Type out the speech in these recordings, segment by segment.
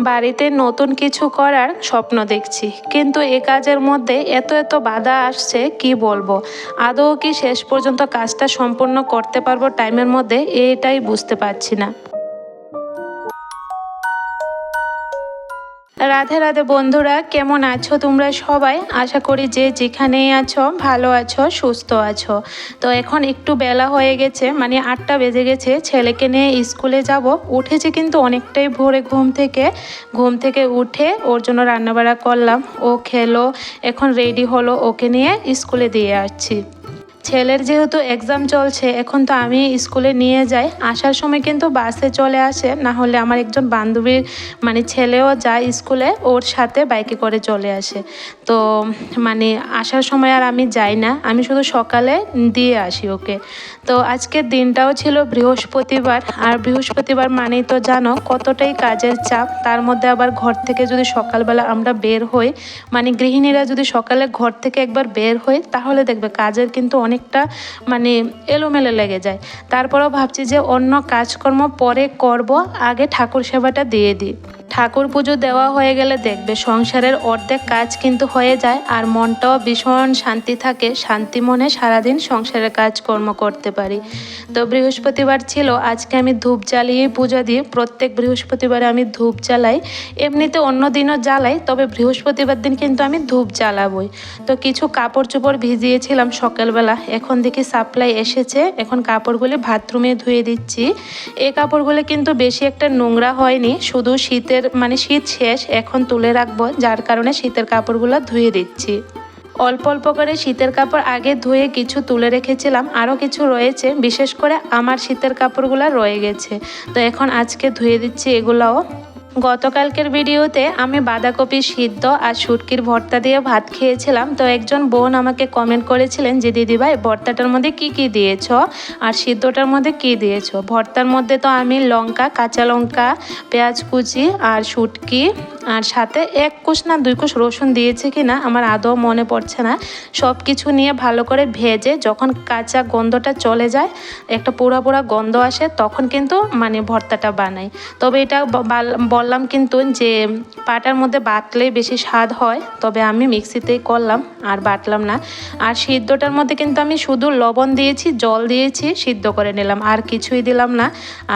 বাড়িতে নতুন কিছু করার স্বপ্ন দেখছি, কিন্তু এ কাজের মধ্যে এত এত বাধা আসছে কি বলবো। আদৌ কি শেষ পর্যন্ত কাজটা সম্পূর্ণ করতে পারবো টাইমের মধ্যে, এটাই বুঝতে পারছি না। রাধে রাধে বন্ধুরা, কেমন আছো তোমরা সবাই? আশা করি যে যেখানেই আছো ভালো আছো, সুস্থ আছো। তো এখন একটু বেলা হয়ে গেছে, মানে 8টা বেজে গেছে। ছেলেকে নিয়ে স্কুলে যাব। উঠেছি কিন্তু অনেকটাই ভোরে ঘুম থেকে উঠে ওর জন্য রান্নাবাড়া করলাম। ও খেলো, এখন রেডি হলো, ওকে নিয়ে স্কুলে দিয়ে আসছি। ছেলের যেহেতু এক্সাম চলছে, এখন তো আমি স্কুলে নিয়ে যাই। আসার সময় কিন্তু বাসে চলে আসে, না হলে আমার একজন বান্ধবীর মানে ছেলেও যায় স্কুলে, ওর সাথে বাইকে করে চলে আসে। তো মানে আসার সময় আর আমি যাই না, আমি শুধু সকালে দিয়ে আসি ওকে। তো আজকের দিনটাও ছিল বৃহস্পতিবার, আর বৃহস্পতিবার মানেই তো জানো কতটাই কাজের চাপ। তার মধ্যে আবার ঘর থেকে যদি সকালবেলা আমরা বের হই, মানে গৃহিণীরা যদি সকালে ঘর থেকে একবার বের হই, তাহলে দেখবে কাজের কিন্তু অনেকটা মানে এলোমেলো লেগে যায়। তারপরেও ভাবছি যে অন্য কাজকর্ম পরে করব, আগে ঠাকুর সেবাটা দিয়ে দিই। ঠাকুর পুজো দেওয়া হয়ে গেলে দেখবে সংসারের অর্ধেক কাজ কিন্তু হয়ে যায়, আর মনটাও ভীষণ শান্তি থাকে। শান্তি মনে সারাদিন সংসারের কাজকর্ম করতে পারি। তো বৃহস্পতিবার ছিল, আজকে আমি ধূপ জ্বালিয়ে পুজো দিই। প্রত্যেক বৃহস্পতিবারে আমি ধূপ জ্বালাই, এমনিতে অন্য দিনও জ্বালাই, তবে বৃহস্পতিবার দিন কিন্তু আমি ধূপ জ্বালাবই। তো কিছু কাপড় চোপড় ভিজিয়েছিলাম সকালবেলা, এখন দেখি সাপ্লাই এসেছে, এখন কাপড়গুলি বাথরুমে ধুয়ে দিচ্ছি। এই কাপড়গুলো কিন্তু বেশি একটা নোংরা হয়নি, শুধু শীতের মানে শীত শেষ, এখন তুলে রাখবো, যার কারণে শীতের কাপড়গুলো ধুয়ে দিচ্ছি। অল্প অল্প করে শীতের কাপড় আগে ধুয়ে কিছু তুলে রেখেছিলাম, আরও কিছু রয়েছে, বিশেষ করে আমার শীতের কাপড়গুলো রয়ে গেছে। তো এখন আজকে ধুয়ে দিচ্ছি এগুলাও। গতকালকের ভিডিওতে আমি বাঁধাকপি সিদ্ধ আর শুটকির ভর্তা দিয়ে ভাত খেয়েছিলাম। তো একজন বোন আমাকে কমেন্ট করেছিলেন যে দিদিভাই ভর্তাটার মধ্যে কি কি দিয়েছো আর সিদ্ধটার মধ্যে কি দিয়েছো। ভর্তার মধ্যে তো আমি লঙ্কা, কাঁচা লঙ্কা, পেঁয়াজ কুচি আর শুটকি, আর সাথে 1 কোষ না 2 কোষ রসুন দিয়েছে কিনা আমার আদৌ মনে পড়ছে না। সব কিছু নিয়ে ভালো করে ভেজে যখন কাঁচা গন্ধটা চলে যায়, একটা পোড়া পোড়া গন্ধ আসে, তখন কিন্তু মানে ভর্তাটা বানাই। তবে এটা বললাম কিন্তু যে পাটার মধ্যে বাটলেই বেশি স্বাদ হয়, তবে আমি মিক্সিতেই করলাম আর বাটলাম না। আর সিদ্ধটার মধ্যে কিন্তু আমি শুধু লবণ দিয়েছি, জল দিয়েছি, সিদ্ধ করে নিলাম, আর কিছুই দিলাম না।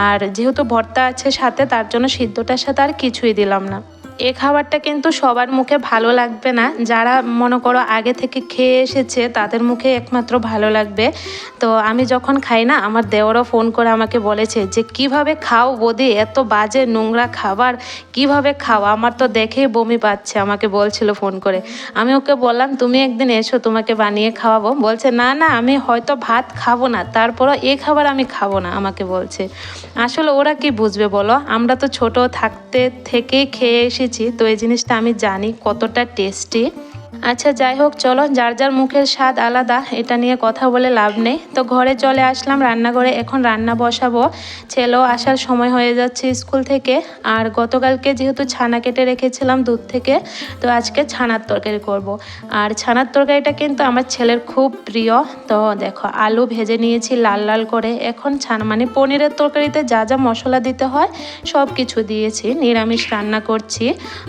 আর যেহেতু ভর্তা আছে সাথে, তার জন্য সিদ্ধটার সাথে আর কিছুই দিলাম না। এ খাবারটা কিন্তু সবার মুখে ভালো লাগবে না, যারা মনে করো আগে থেকে খেয়ে এসেছে তাদের মুখে একমাত্র ভালো লাগবে। তো আমি যখন খাই না, আমার দেওরও ফোন করে আমাকে বলেছে যে কিভাবে খাও বৌদি, এত বাজে নোংরা খাবার কিভাবে খাও, আমার তো দেখেই বমি পাচ্ছে, আমাকে বলছিল ফোন করে। আমি ওকে বললাম তুমি একদিন এসো, তোমাকে বানিয়ে খাওয়াবো। বলছে না না, আমি হয়তো ভাত খাবো না, তারপরও এই খাবার আমি খাবো না, আমাকে বলছে। আসলে ওরা কি বুঝবে বলো, আমরা তো ছোট থাকতে থেকেই খেয়ে এসেছি, তো এই জিনিসটা আমি জানি কতটা টেস্টি। আচ্ছা যাই হোক, চলো, যার যার মুখের স্বাদ আলাদা, এটা নিয়ে কথা বলে লাভ নেই। তো ঘরে চলে আসলাম, রান্নাঘরে এখন রান্না বসাবো। ছেলেও আসার সময় হয়ে যাচ্ছে স্কুল থেকে। আর গতকালকে যেহেতু ছানা কেটে রেখেছিলাম দুধ থেকে, তো আজকে ছানার তরকারি করব। আর ছানার তরকারিটা কিন্তু আমার ছেলের খুব প্রিয়। তো দেখো আলু ভেজে নিয়েছি লাল লাল করে। এখন ছানা মানে পনিরের তরকারিতে যা যা মশলা দিতে হয় সব কিছু দিয়েছি, নিরামিষ রান্না করছি।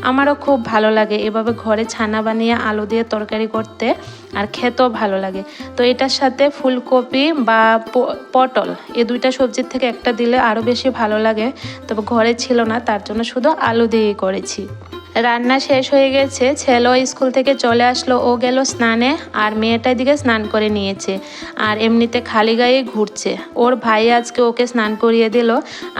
আমারও খুব ভালো লাগে এভাবে ঘরে ছানা বানিয়ে আলু দিয়ে তরকারি করতে, আর খেতেও ভালো লাগে। তো এটার সাথে ফুলকপি বা পটল, এই দুইটা সবজির থেকে একটা দিলে আরও বেশি ভালো লাগে। তবে ঘরে ছিল না, তার জন্য শুধু আলু দিয়েই করেছি। রান্না শেষ হয়ে গেছে, ছেলেও স্কুল থেকে চলে আসলো, ও গেল স্নানে, আর মেয়েটা দিকে স্নান করে নিয়েছে। আর এমনিতে খালি গায়ে ঘুরছে, ওর ভাই আজকে ওকে স্নান করিয়ে দিল।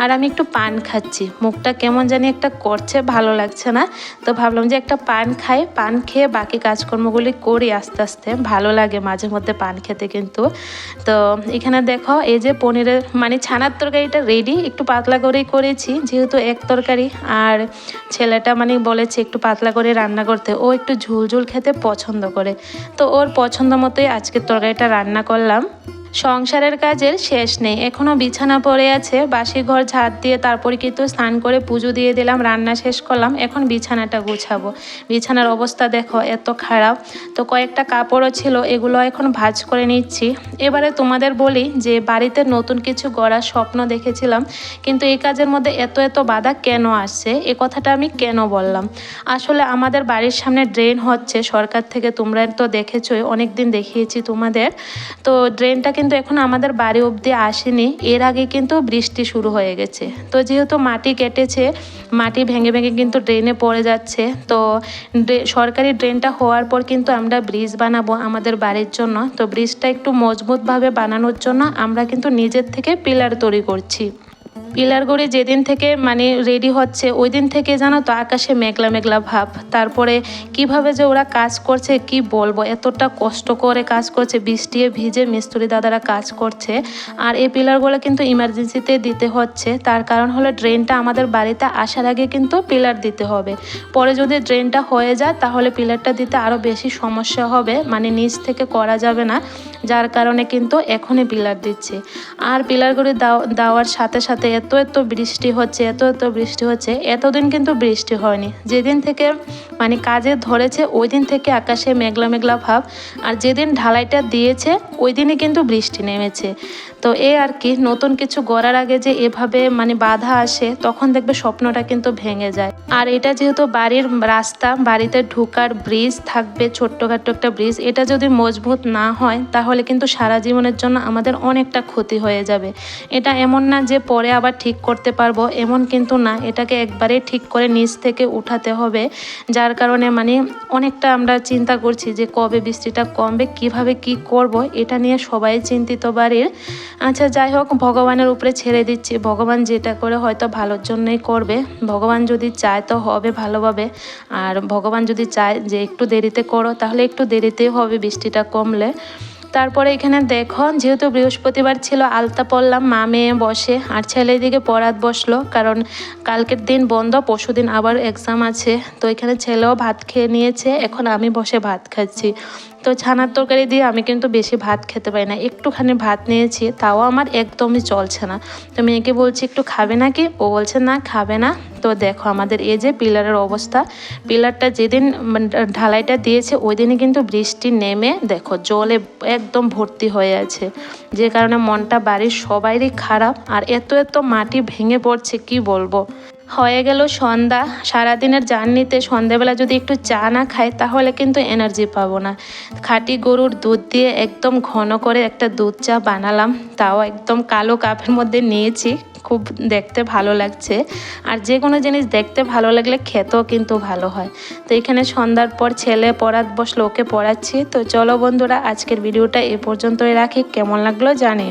আর আমি একটু পান খাচ্ছি, মুখটা কেমন জানি একটা করছে, ভালো লাগছে না। তো ভাবলাম যে একটা পান খাই, পান খেয়ে বাকি কাজকর্মগুলি করি আস্তে আস্তে, ভালো লাগে মাঝে মধ্যে পান খেতে কিন্তু। তো এখানে দেখো এই যে পনিরের মানে ছানার তরকারিটা রেডি, একটু পাতলা করেই করেছি যেহেতু এক তরকারি। আর ছেলেটা মানে বলেছে একটু পাতলা করে রান্না করতে, ও একটু ঝুল ঝুল খেতে পছন্দ করে। তো ওর পছন্দ মতোই আজকের তরকারিটা রান্না করলাম। সংসারের কাজের শেষ নেই, এখনও বিছানা পড়ে আছে, বাসি ঘর ঝাড় দিয়ে তারপরে কিন্তু স্নান করে পুজো দিয়ে দিলাম, রান্না শেষ করলাম, এখন বিছানাটা গুছাবো। বিছানার অবস্থা দেখো এত খারাপ। তো কয়েকটা কাপড়ও ছিল, এগুলো এখন ভাঁজ করে নিচ্ছি। এবারে তোমাদের বলি যে বাড়িতে নতুন কিছু গড়ার স্বপ্ন দেখেছিলাম, কিন্তু এই কাজের মধ্যে এত এত বাধা কেন আসছে, এ কথাটা আমি কেন বললাম। আসলে আমাদের বাড়ির সামনে ড্রেন হচ্ছে সরকার থেকে, তোমরা তো দেখেছোই, অনেক দিন দেখিয়েছি তোমাদের। তো ড্রেনটা কিন্তু এখন আমাদের বাড়ি অবধি আসেনি, এর আগে কিন্তু বৃষ্টি শুরু হয়ে গেছে। তো যেহেতু মাটি কেটেছে, মাটি ভেঙে ভেঙে কিন্তু ড্রেনে পড়ে যাচ্ছে। তো সরকারি ড্রেনটা হওয়ার পর কিন্তু আমরা ব্রিজ বানাবো আমাদের বাড়ির জন্য। তো ব্রিজটা একটু মজবুতভাবে বানানোর জন্য আমরা কিন্তু নিজের থেকে পিলার তৈরি করছি। পিলারগুলি যেদিন থেকে মানে রেডি হচ্ছে ওই দিন থেকে জানো তো আকাশে মেঘলা মেঘলা ভাব। তারপরে কিভাবে যে ওরা কাজ করছে কি বলবো, এতটা কষ্ট করে কাজ করছে, বৃষ্টিতে ভিজে মিস্ত্রি দাদারা কাজ করছে। আর এই পিলারগুলো কিন্তু ইমার্জেন্সিতে দিতে হচ্ছে, তার কারণ হলো ড্রেনটা আমাদের বাড়িতে আসার আগে কিন্তু পিলার দিতে হবে। পরে যদি ড্রেনটা হয়ে যায় তাহলে পিলারটা দিতে আরও বেশি সমস্যা হবে, মানে নিচ থেকে করা যাবে না, যার কারণে কিন্তু এখনই পিলার দিচ্ছে। আর পিলারগুলি দেওয়ার সাথে সাথে এত এত বৃষ্টি হচ্ছে, এত এত বৃষ্টি হচ্ছে, এতদিন কিন্তু বৃষ্টি হয়নি। যেদিন থেকে মানে কাজে ধরেছে ওই দিন থেকে আকাশে মেঘলা মেঘলা ভাব, আর যেদিন ঢালাইটা দিয়েছে ওই দিনই কিন্তু বৃষ্টি নেমেছে। তো এই আর কি, নতুন কিছু গড়ার আগে যে এভাবে মানে বাধা আসে তখন দেখবে স্বপ্নটা কিন্তু ভেঙে যায়। আর এটা যেহেতু বাড়ির রাস্তা, বাড়িতে ঢোকার ব্রিজ থাকবে, ছোট্টখাট্টো একটা ব্রিজ, এটা যদি মজবুত না হয় তাহলে কিন্তু সারা জীবনের জন্য আমাদের অনেকটা ক্ষতি হয়ে যাবে। এটা এমন না যে পরে আবার ঠিক করতে পারবো, এমন কিন্তু না, এটাকে একবারে ঠিক করে নিচ থেকে উঠাতে হবে। যার কারণে মানে অনেকটা আমরা চিন্তা করছি যে কবে বৃষ্টিটা কমবে, কিভাবে কি করব, এটা নিয়ে সবাই চিন্তিত বাড়ির। আচ্ছা যাই হোক, ভগবানের উপরে ছেড়ে দিচ্ছি, ভগবান যেটা করে হয়তো ভালোর জন্যই করবে। ভগবান যদি চায় তো হবে ভালোভাবে, আর ভগবান যদি চায় যে একটু দেরিতে করো তাহলে একটু দেরিতেই হবে বৃষ্টিটা কমলে। তারপরে এখানে দেখো, যেহেতু বৃহস্পতিবার ছিল আলতা পড়লাম, মা মেয়ে বসে, আর ছেলে দিকে পড়াত বসলো, কারণ কালকের দিন বন্ধ, পরশুদিন আবার এক্সাম আছে। তো এখানে ছেলেও ভাত খেয়ে নিয়েছে, এখন আমি বসে ভাত খাচ্ছি। তো ছানার তরকারি দিয়ে আমি কিন্তু বেশি ভাত খেতে পারি না, একটুখানি ভাত নিয়েছি, তাও আমার একদমই চলছে না। তো মেয়েকে বলছি একটু খাবে নাকি, ও বলছে না খাবে না। তো দেখো আমাদের এই যে পিলারের অবস্থা, পিলারটা যেদিন ঢালাইটা দিয়েছে ওই দিনই কিন্তু বৃষ্টি নেমে দেখো জলে একদম ভর্তি হয়ে আছে, যে কারণে মনটা বাড়ির সবাইরই খারাপ। আর এত এত মাটি ভেঙে পড়ছে কি বলবো। হয়ে গেল সন্ধ্যা, সারাদিনের জার্নিতে সন্ধ্যাবেলা যদি একটু চা না খাই তাহলে কিন্তু এনার্জি পাবো না। খাঁটি গরুর দুধ দিয়ে একদম ঘন করে একটা দুধ চা বানালাম, তাও একদম কালো কাপের মধ্যে নিয়েছি, খুব দেখতে ভালো লাগছে। আর যে কোনো জিনিস দেখতে ভালো লাগলে খেতেও কিন্তু ভালো হয়। তো এখানে সন্ধ্যার পর ছেলে পড়াত বসলো, ওকে পড়াচ্ছি। তো চলো বন্ধুরা, আজকের ভিডিওটা এ পর্যন্তই রাখি, কেমন লাগলো জানিও।